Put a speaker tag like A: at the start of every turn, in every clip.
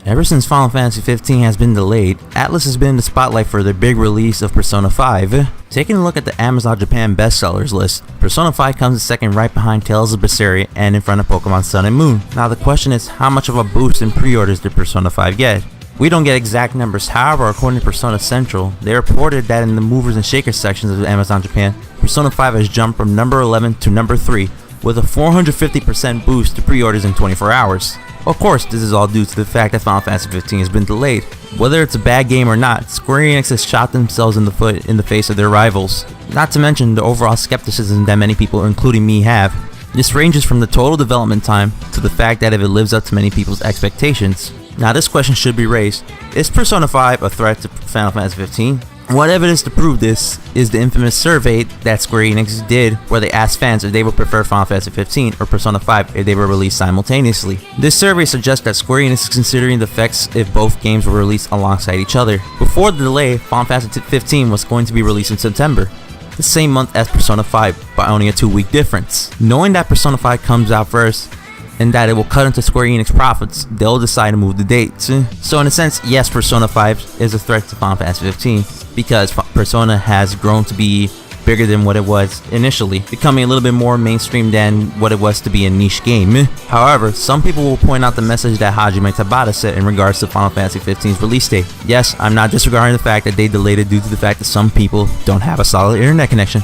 A: Ever since Final Fantasy 15 has been delayed, Atlus has been in the spotlight for their big release of Persona 5. Taking a look at the Amazon Japan bestsellers list, Persona 5 comes in second right behind Tales of Berseria and in front of Pokemon Sun and Moon. Now the question is, how much of a boost in pre-orders did Persona 5 get? We don't get exact numbers, however according to Persona Central, they reported that in the movers and shakers sections of Amazon Japan, Persona 5 has jumped from number 11 to number 3 with a 450% boost to pre-orders in 24 hours. Of course, this is all due to the fact that Final Fantasy 15 has been delayed. Whether it's a bad game or not, Square Enix has shot themselves in the foot in the face of their rivals. Not to mention the overall skepticism that many people, including me, have. This ranges from the total development time to the fact that if it lives up to many people's expectations. Now this question should be raised, is Persona 5 a threat to Final Fantasy 15? What evidence to prove this is the infamous survey that Square Enix did where they asked fans if they would prefer Final Fantasy 15 or Persona 5 if they were released simultaneously. This survey suggests that Square Enix is considering the effects if both games were released alongside each other. Before the delay, Final Fantasy 15 was going to be released in September, the same month as Persona 5 by only a 2-week difference. Knowing that Persona 5 comes out first, and that it will cut into Square Enix profits, they'll decide to move the dates. So in a sense, yes, Persona 5 is a threat to Final Fantasy 15 because Persona has grown to be bigger than what it was initially, becoming a little bit more mainstream than what it was to be a niche game. However, some people will point out the message that Hajime Tabata said in regards to Final Fantasy 15's release date. Yes, I'm not disregarding the fact that they delayed it due to the fact that some people don't have a solid internet connection,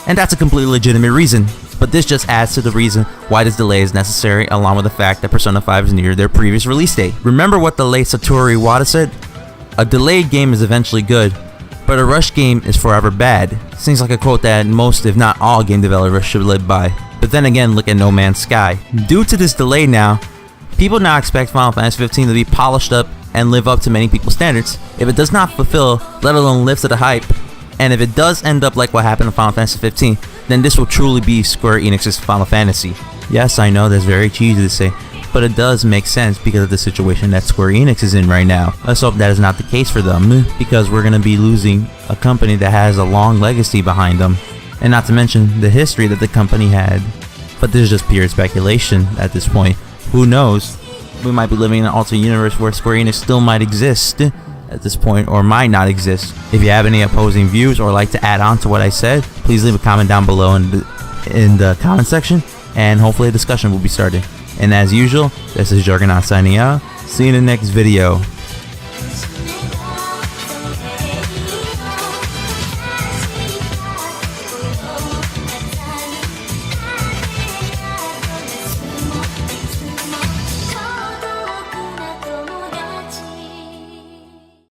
A: and that's a completely legitimate reason. But this just adds to the reason why this delay is necessary, along with the fact that Persona 5 is near their previous release date. Remember what the late Satoru Iwata said? A delayed game is eventually good, but a rushed game is forever bad. Seems like a quote that most, if not all, game developers should live by. But then again, look at No Man's Sky. Due to this delay now, people now expect Final Fantasy 15 to be polished up and live up to many people's standards. If it does not fulfill, let alone live to the hype, and if it does end up like what happened in Final Fantasy 15, then this will truly be Square Enix's Final Fantasy. Yes, I know that's very cheesy to say, but it does make sense because of the situation that Square Enix is in right now. Let's hope that is not the case for them, because we're going to be losing a company that has a long legacy behind them, and not to mention the history that the company had. But this is just pure speculation at this point. Who knows? We might be living in an alternate universe where Square Enix still might exist at this point, or might not exist. If you have any opposing views or like to add on to what I said, please leave a comment down below in the comment section, and hopefully a discussion will be started. And as usual, this is Juggernaut signing out. See you in the next video.